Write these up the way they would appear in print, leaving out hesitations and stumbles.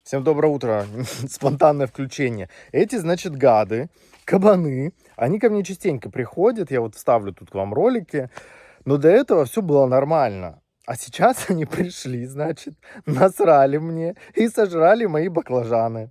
Всем доброе утро. Спонтанное включение. Эти, значит, гады, кабаны, они ко мне частенько приходят, я вот вставлю тут к вам ролики, но до этого все было нормально. А сейчас они пришли, значит, насрали мне и сожрали мои баклажаны.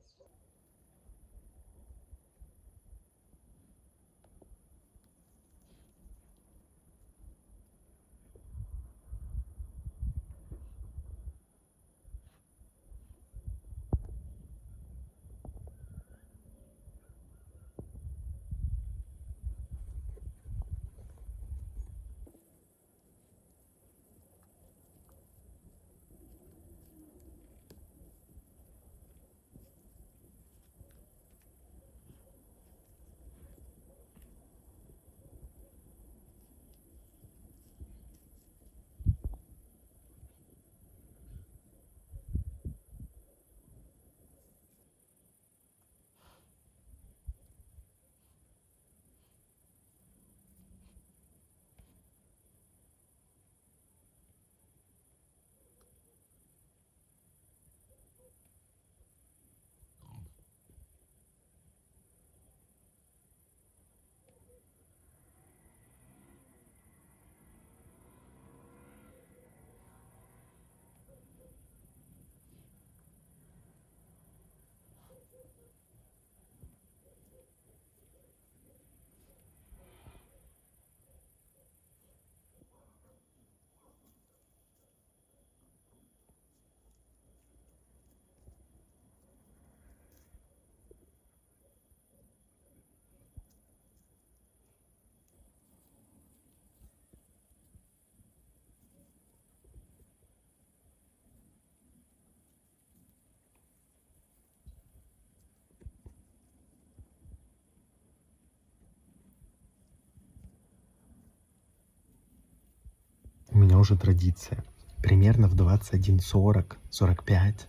У меня уже традиция. Примерно в 21:40-45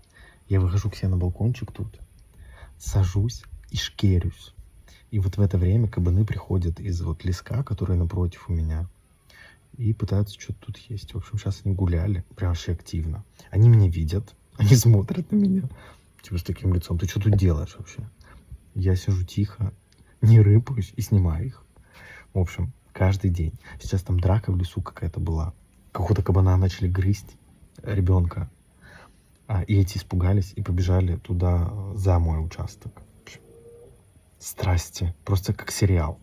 я выхожу к себе на балкончик тут, сажусь и шкерюсь. И вот в это время кабаны приходят из вот леска, который напротив у меня, и пытаются что-то тут есть. В общем, сейчас они гуляли, прям вообще активно. Они меня видят, они смотрят на меня, типа с таким лицом. Ты что тут делаешь вообще? Я сижу тихо, не рыпаюсь и снимаю их. В общем, каждый день. Сейчас там драка в лесу какая-то была. Какого-то кабана начали грызть ребенка. И эти испугались и побежали туда за мой участок. Страсти. Просто как сериал.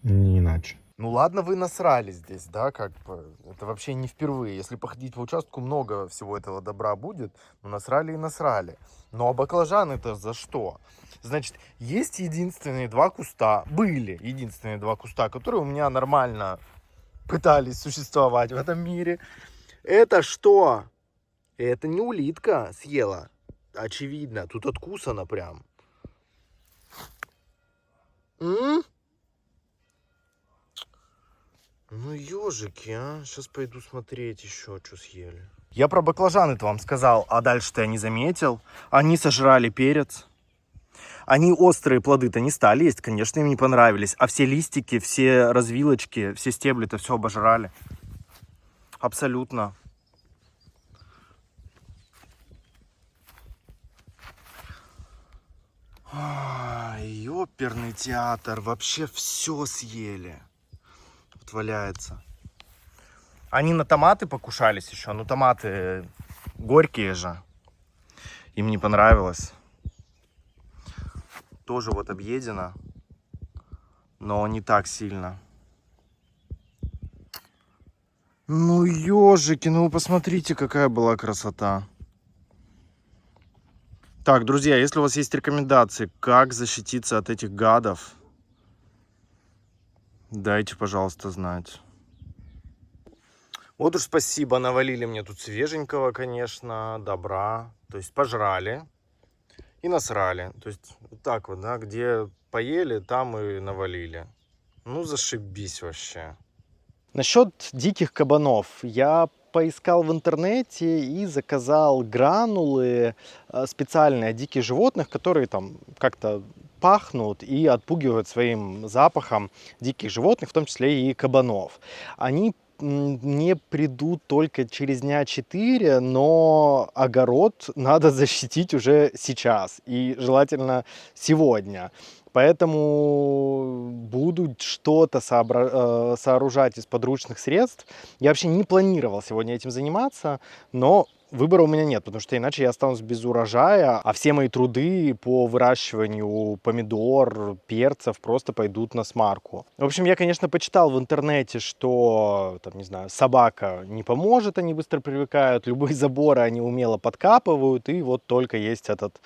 Не иначе. Ну ладно, вы насрали здесь, да, как бы. Это вообще не впервые. Если походить по участку, много всего этого добра будет. Но насрали и насрали. Ну а баклажаны-то за что? Значит, есть единственные два куста, были единственные два куста, которые у меня нормально пытались существовать в этом мире. Это что? Это не улитка съела. Очевидно, тут откусано прям. М? Ну, ежики, а. Сейчас пойду смотреть еще, что съели. Я про баклажаны-то вам сказал, а дальше-то я не заметил. Они сожрали перец. Они острые плоды-то не стали есть, конечно, им не понравились. А все листики, все развилочки, все стебли-то все обожрали. Абсолютно. Ёперный театр. Вообще все съели. Вот валяется. Они на томаты покушались еще. Ну, томаты горькие же. Им не понравилось. Тоже вот объедено. Но не так сильно. Ну, ежики, ну вы посмотрите, какая была красота. Так, друзья, если у вас есть рекомендации, как защититься от этих гадов, дайте, пожалуйста, знать. Вот уж спасибо, навалили мне тут свеженького, конечно, добра. То есть пожрали и насрали. То есть вот так вот, да, где поели, там и навалили. Ну, зашибись вообще. Насчет диких кабанов. Я поискал в интернете и заказал гранулы специальные от диких животных, которые там как-то пахнут и отпугивают своим запахом диких животных, в том числе и кабанов. Они не придут только через дня 4, но огород надо защитить уже сейчас и желательно сегодня. Поэтому буду что-то сооружать из подручных средств. Я вообще не планировал сегодня этим заниматься, но выбора у меня нет, потому что иначе я останусь без урожая, а все мои труды по выращиванию помидор, перцев просто пойдут на смарку. В общем, я, конечно, почитал в интернете, что, там, не знаю, собака не поможет, они быстро привыкают, любые заборы они умело подкапывают, и вот только есть этот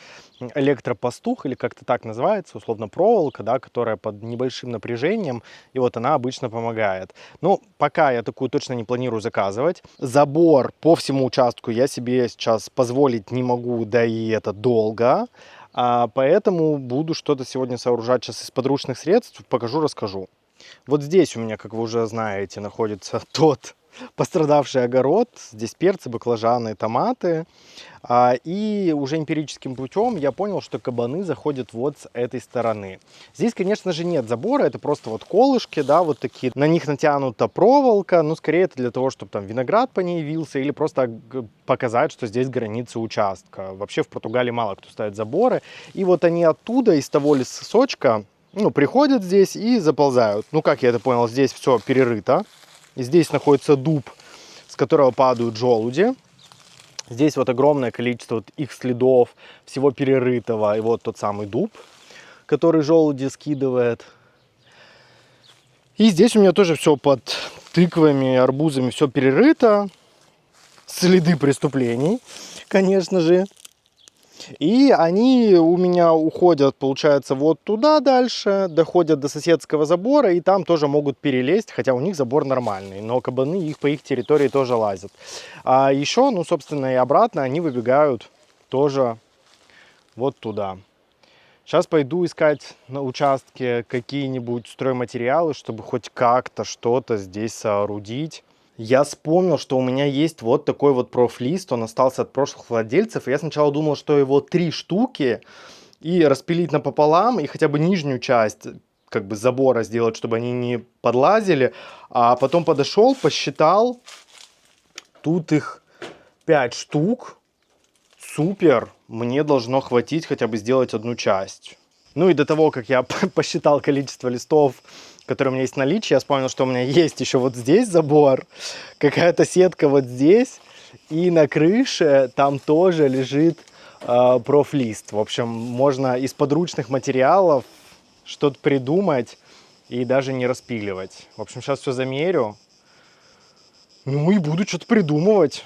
электропастух, или как-то так называется, условно проволока, да, которая под небольшим напряжением, и вот она обычно помогает. Ну, пока я такую точно не планирую заказывать. Забор по всему участку я себе сейчас позволить не могу, да и это долго. Поэтому буду что-то сегодня сооружать сейчас из подручных средств. Покажу, расскажу. Вот здесь у меня, как вы уже знаете, находится тот пострадавший огород. Здесь перцы, баклажаны, томаты. И уже эмпирическим путем я понял, что кабаны заходят вот с этой стороны. Здесь, конечно же, нет забора, это просто вот колышки, да, вот такие. На них натянута проволока, но скорее это для того, чтобы там виноград по ней вился, или просто показать, что здесь граница участка. Вообще в Португалии мало кто ставит заборы. И вот они оттуда, из того лесочка, приходят здесь и заползают. Ну, как я это понял, здесь все перерыто. И здесь находится дуб, с которого падают желуди. Здесь вот огромное количество вот их следов, всего перерытого. И вот тот самый дуб, который желуди скидывает. И здесь у меня тоже все под тыквами, арбузами, все перерыто. Следы преступлений, конечно же. И они у меня уходят, получается, вот туда дальше, доходят до соседского забора, и там тоже могут перелезть, хотя у них забор нормальный, но кабаны их по их территории тоже лазят. А еще, собственно, и обратно они выбегают тоже вот туда. Сейчас пойду искать на участке какие-нибудь стройматериалы, чтобы хоть как-то что-то здесь соорудить. Я вспомнил, что у меня есть вот такой вот профлист, он остался от прошлых владельцев. И я сначала думал, что его 3 штуки и распилить напополам, и хотя бы нижнюю часть как бы забора сделать, чтобы они не подлазили. А потом подошел, посчитал, тут их 5 штук. Супер, мне должно хватить хотя бы сделать одну часть. Ну и до того, как я посчитал количество листов, которые у меня есть в наличии, я вспомнил, что у меня есть еще вот здесь забор, какая-то сетка вот здесь, и на крыше там тоже лежит профлист. В общем, можно из подручных материалов что-то придумать и даже не распиливать. В общем, сейчас все замерю, ну и буду что-то придумывать.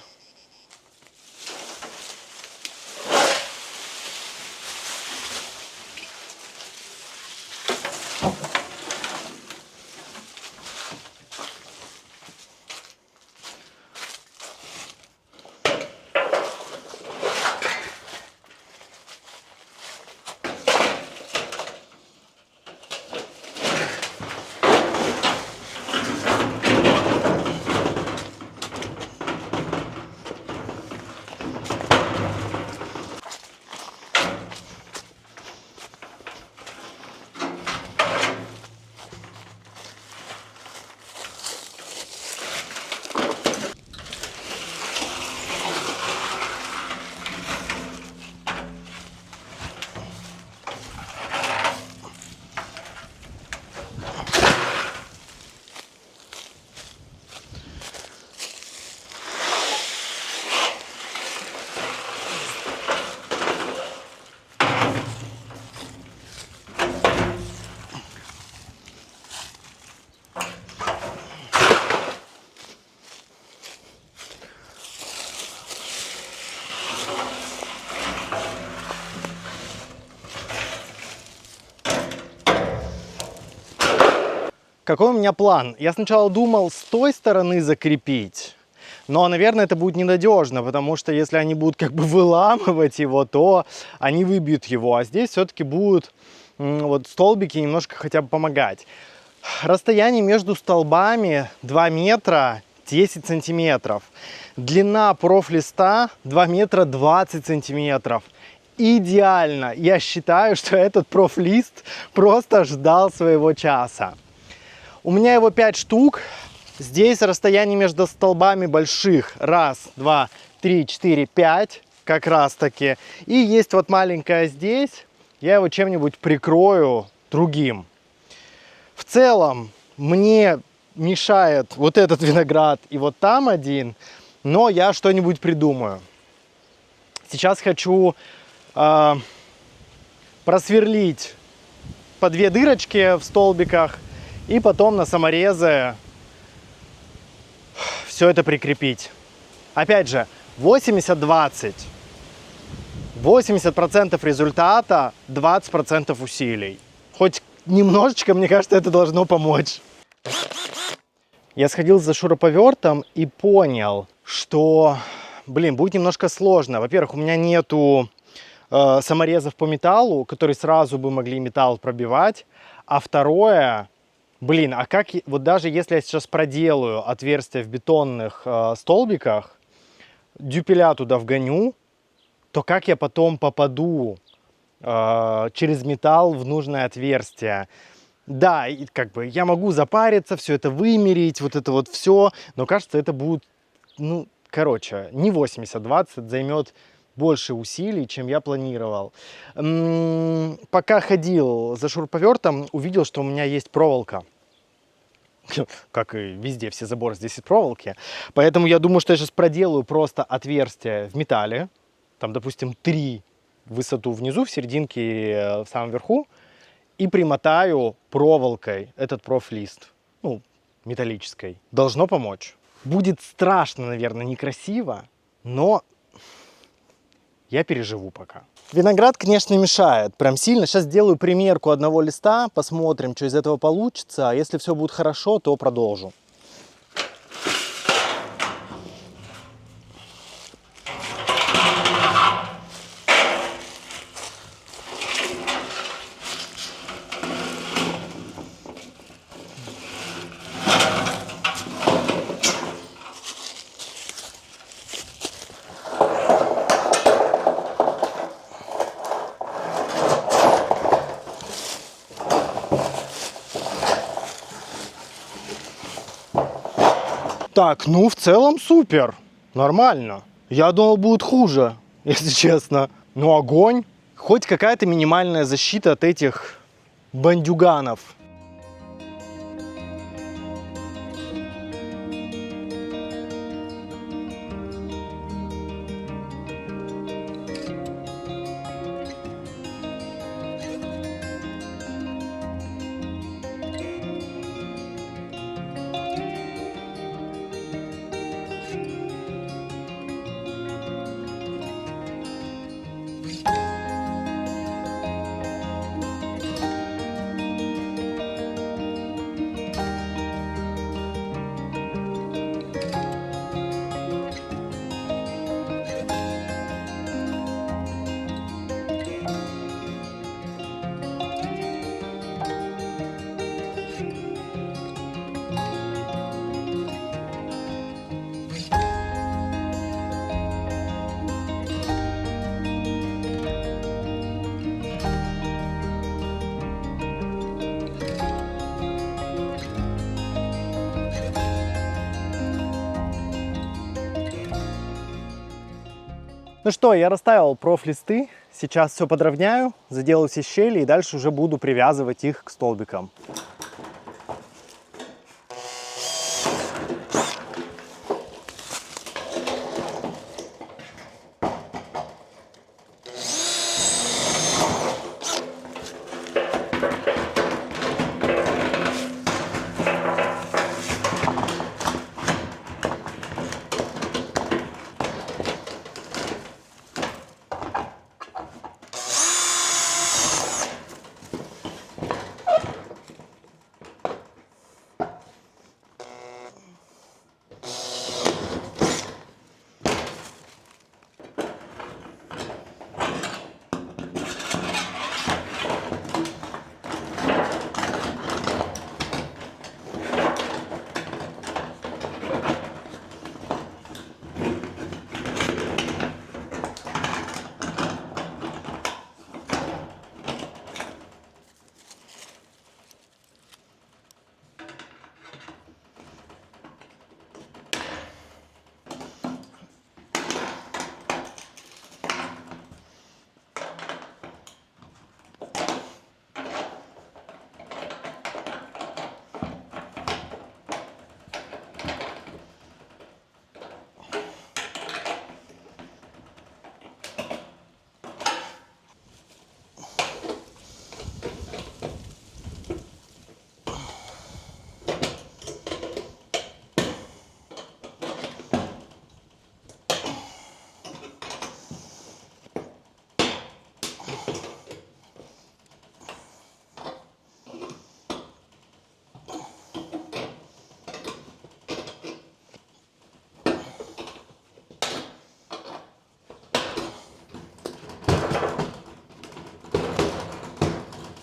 Какой у меня план? Я сначала думал с той стороны закрепить, но, наверное, это будет ненадежно, потому что если они будут как бы выламывать его, то они выбьют его, а здесь все-таки будут вот столбики немножко хотя бы помогать. Расстояние между столбами 2 метра 10 сантиметров. Длина профлиста 2 метра 20 сантиметров. Идеально. Я считаю, что этот профлист просто ждал своего часа. У меня его 5 штук. Здесь расстояние между столбами больших. 1, 2, 3, 4, 5. Как раз таки. И есть вот маленькая здесь. Я его чем-нибудь прикрою другим. В целом мне мешает вот этот виноград и вот там один. Но я что-нибудь придумаю. Сейчас хочу просверлить по 2 дырочки в столбиках. И потом на саморезы все это прикрепить. Опять же, 80-20. 80% результата, 20% усилий. Хоть немножечко, мне кажется, это должно помочь. Я сходил за шуруповертом и понял, что, будет немножко сложно. Во-первых, у меня нету саморезов по металлу, которые сразу бы могли металл пробивать. А второе, а как, вот даже если я сейчас проделаю отверстие в бетонных столбиках, дюпеля туда вгоню, то как я потом попаду через металл в нужное отверстие? Да, и я могу запариться, все это вымерить, вот это вот все, но кажется, это будет, не 80-20, займет больше усилий, чем я планировал. Пока ходил за шуруповертом, увидел, что у меня есть проволока. Как и везде, все заборы здесь есть проволоки. Поэтому я думаю, что я сейчас проделаю просто отверстие в металле. Там, допустим, 3 в высоту внизу, в серединке, в самом верху. И примотаю проволокой этот профлист. Металлической. Должно помочь. Будет страшно, наверное, некрасиво, но я переживу пока. Виноград, конечно, мешает прям сильно. Сейчас сделаю примерку одного листа, посмотрим, что из этого получится. А если все будет хорошо, то продолжу. Так, в целом супер. Нормально. Я думал, будет хуже, если честно. Но огонь. Хоть какая-то минимальная защита от этих бандюганов. Ну что, я расставил профлисты. Сейчас все подровняю, заделаю все щели и дальше уже буду привязывать их к столбикам.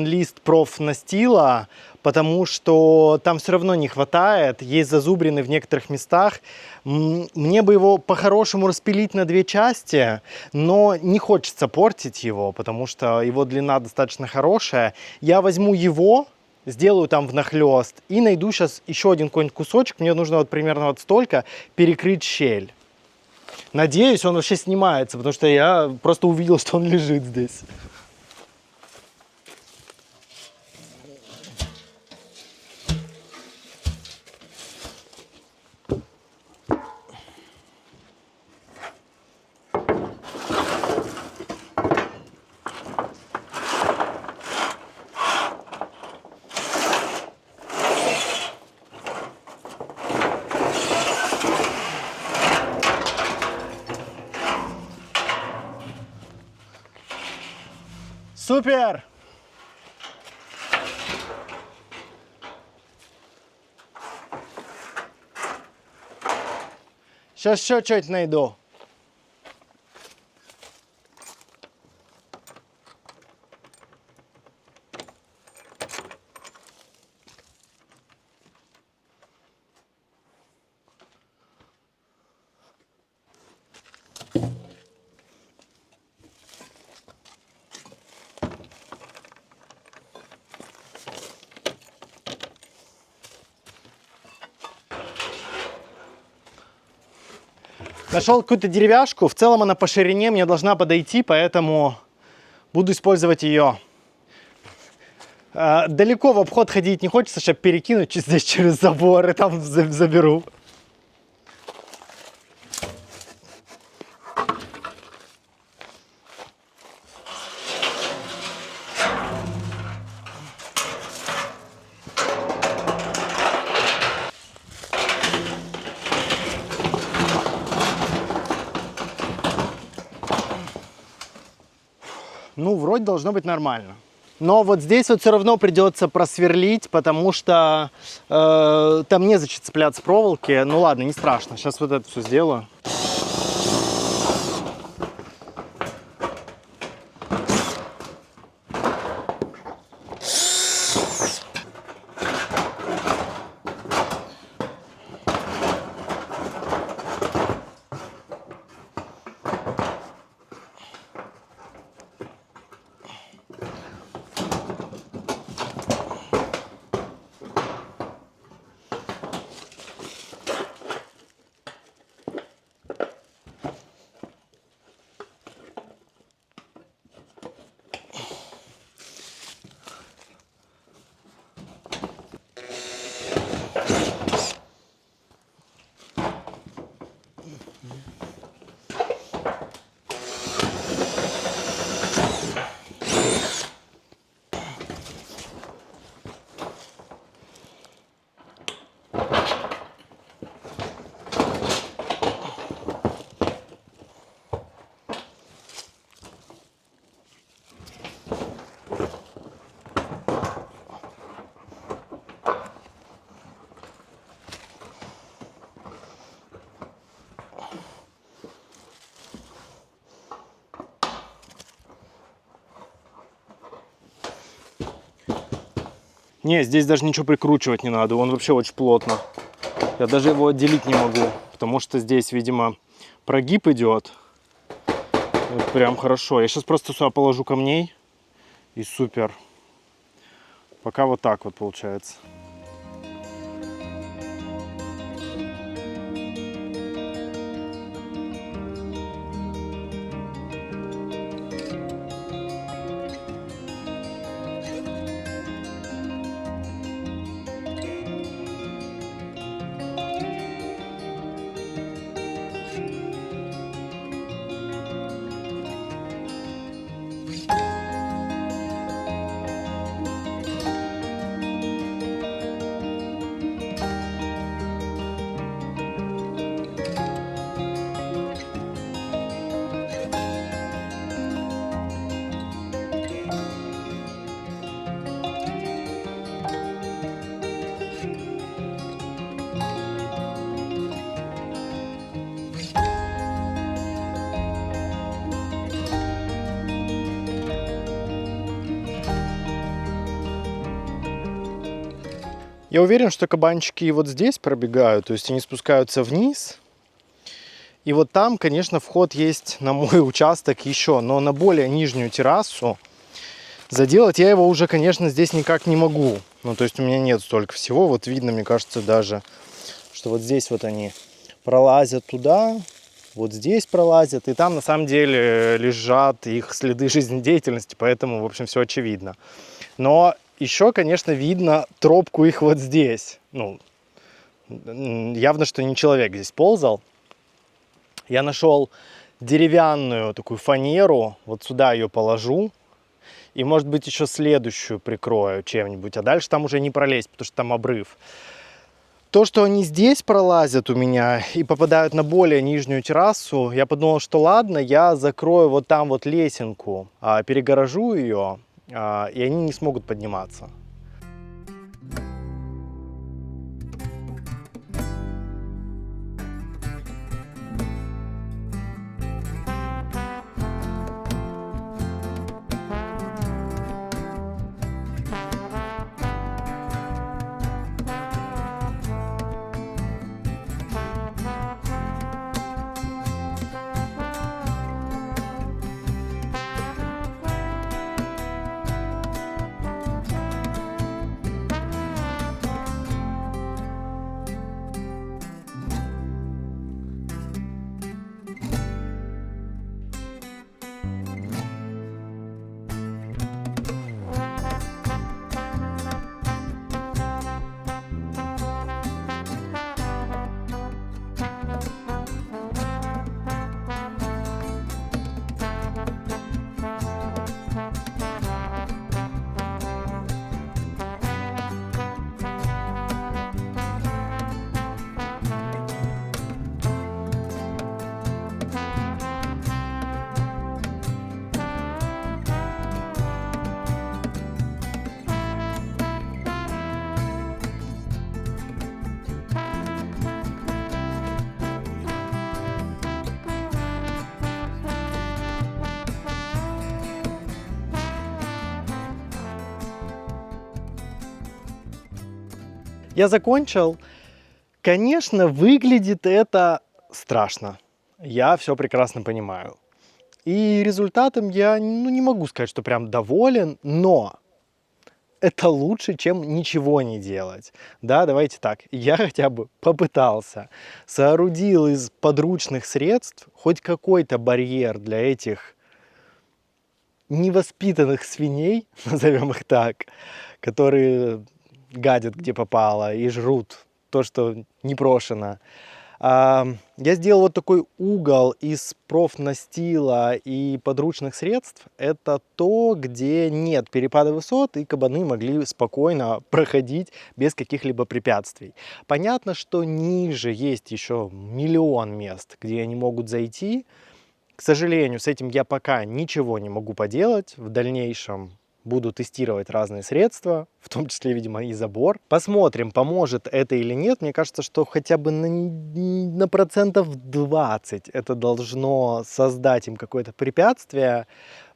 лист профнастила, потому что там все равно не хватает, есть зазубрины в некоторых местах. Мне бы его по-хорошему распилить на 2 части, но не хочется портить его, потому что его длина достаточно хорошая. Я возьму его, сделаю там внахлёст и найду сейчас еще один какой-нибудь кусочек. Мне нужно вот примерно вот столько перекрыть щель. Надеюсь, он вообще снимается, потому что я просто увидел, что он лежит здесь. Супер! Сейчас еще что-нибудь найду. Нашел какую-то деревяшку, в целом она по ширине мне должна подойти, поэтому буду использовать ее. Далеко в обход ходить не хочется, чтобы перекинуть здесь через забор и там заберу. Ну, вроде должно быть нормально. Но вот здесь вот все равно придется просверлить, потому что там незачем цепляться проволоки. Ну ладно, не страшно. Сейчас вот это все сделаю. Не, здесь даже ничего прикручивать не надо, он вообще очень плотно. Я даже его отделить не могу, потому что здесь, видимо, прогиб идет. Вот прям хорошо. Я сейчас просто сюда положу камней и супер. Пока вот так вот получается. Я уверен, что кабанчики и вот здесь пробегают, то есть они спускаются вниз. И вот там, конечно, вход есть на мой участок еще, но на более нижнюю террасу заделать я его уже, конечно, здесь никак не могу. Ну, то есть у меня нет столько всего. Вот видно, мне кажется, даже, что вот здесь вот они пролазят туда, вот здесь пролазят, и там на самом деле лежат их следы жизнедеятельности, поэтому, в общем, все очевидно. Но еще, конечно, видно тропку их вот здесь. Ну, явно, что не человек здесь ползал. Я нашел деревянную такую фанеру, вот сюда ее положу. И, может быть, еще следующую прикрою чем-нибудь. А дальше там уже не пролезть, потому что там обрыв. То, что они здесь пролазят у меня и попадают на более нижнюю террасу, я подумал, что ладно, я закрою вот там вот лесенку, перегорожу ее, и они не смогут подниматься. Я закончил. Конечно, выглядит это страшно. Я все прекрасно понимаю. И результатом я не могу сказать, что прям доволен, но это лучше, чем ничего не делать. Да, давайте так. Я хотя бы попытался. Соорудил из подручных средств хоть какой-то барьер для этих невоспитанных свиней, назовем их так, которые гадят где попало и жрут то, что не прошено. Я сделал вот такой угол из профнастила и подручных средств. Это то, где нет перепада высот, и кабаны могли спокойно проходить без каких-либо препятствий. Понятно, что ниже есть еще миллион мест, где они могут зайти. К сожалению, с этим я пока ничего не могу поделать. В дальнейшем буду тестировать разные средства, в том числе, видимо, и забор. Посмотрим, поможет это или нет. Мне кажется, что хотя бы на процентов 20 это должно создать им какое-то препятствие.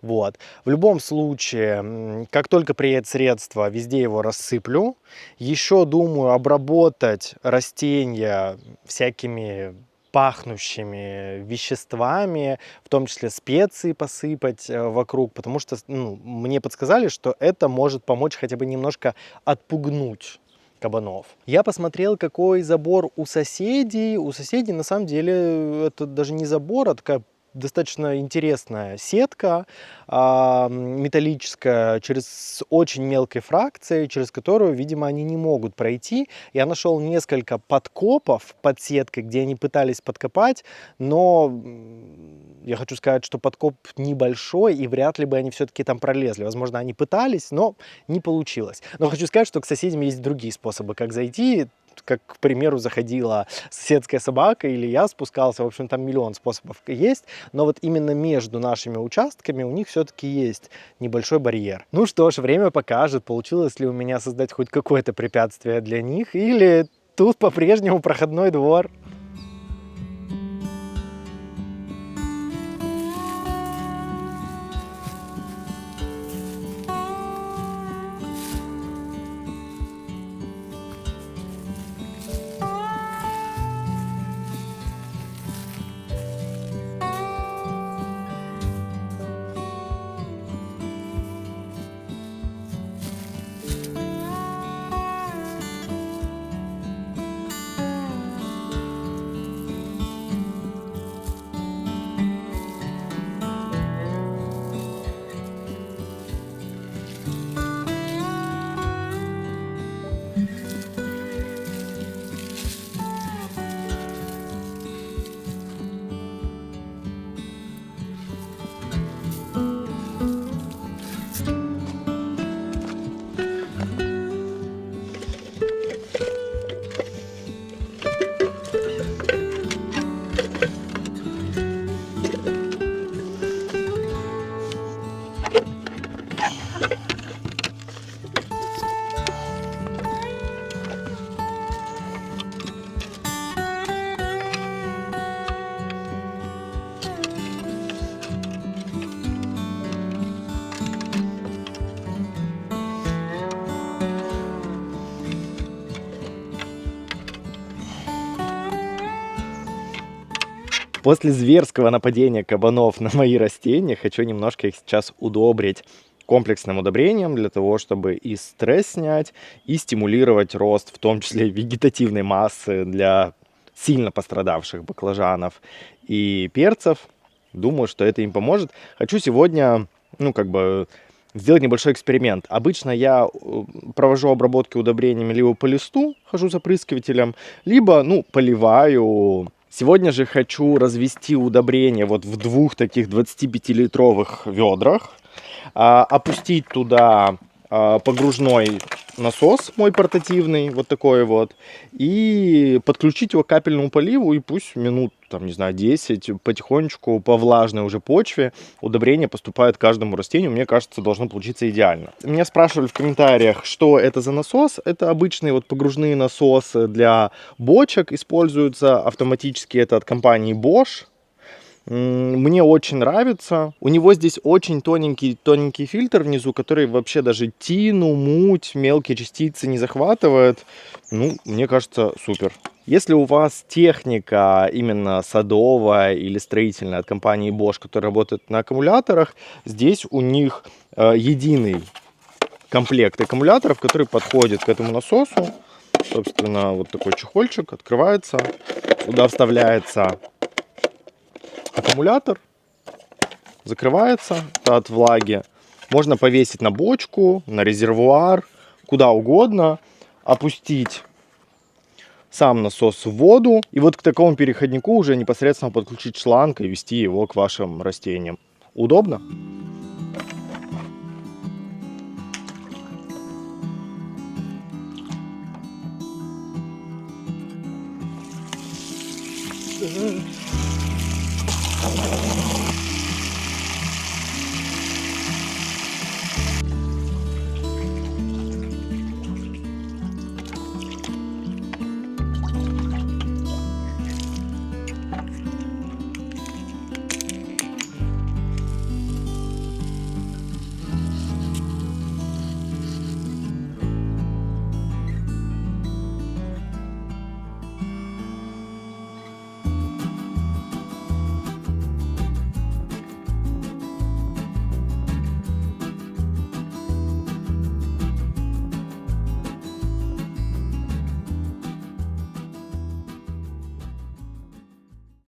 Вот. В любом случае, как только приедет средство, везде его рассыплю. Еще думаю обработать растения всякими пахнущими веществами, в том числе специи посыпать вокруг, потому что мне подсказали, что это может помочь хотя бы немножко отпугнуть кабанов. Я посмотрел, какой забор у соседей. У соседей на самом деле это даже не забор, а такая достаточно интересная сетка металлическая, с очень мелкой фракцией, через которую, видимо, они не могут пройти. Я нашел несколько подкопов под сеткой, где они пытались подкопать, но я хочу сказать, что подкоп небольшой, и вряд ли бы они все-таки там пролезли. Возможно, они пытались, но не получилось. Но хочу сказать, что к соседям есть другие способы, как зайти. Как, к примеру, заходила соседская собака или я спускался, в общем, там миллион способов есть, но вот именно между нашими участками у них все-таки есть небольшой барьер. Ну что ж, время покажет, получилось ли у меня создать хоть какое-то препятствие для них, или тут по-прежнему проходной двор. После зверского нападения кабанов на мои растения хочу немножко их сейчас удобрить комплексным удобрением для того, чтобы и стресс снять, и стимулировать рост, в том числе вегетативной массы для сильно пострадавших баклажанов и перцев. Думаю, что это им поможет. Хочу сегодня, сделать небольшой эксперимент. Обычно я провожу обработки удобрениями либо по листу, хожу с опрыскивателем, либо, поливаю. Сегодня же хочу развести удобрения вот в 2 таких 25-литровых ведрах, опустить туда погружной насос мой портативный, вот такой вот, и подключить его к капельному поливу, и пусть минут, 10 потихонечку по влажной уже почве удобрения поступают каждому растению. Мне кажется, должно получиться идеально. Меня спрашивали в комментариях, что это за насос. Это обычные вот погружные насосы для бочек, используются автоматически, это от компании Bosch. Мне очень нравится. У него здесь очень тоненький фильтр внизу, который вообще даже тину, муть, мелкие частицы не захватывает. Мне кажется, супер. Если у вас техника именно садовая или строительная от компании Bosch, которая работает на аккумуляторах, здесь у них единый комплект аккумуляторов, который подходит к этому насосу. Собственно, вот такой чехольчик открывается. Туда вставляется аккумулятор, закрывается от влаги. Можно повесить на бочку, на резервуар, куда угодно, опустить сам насос в воду, и вот к такому переходнику уже непосредственно подключить шланг и вести его к вашим растениям. Удобно?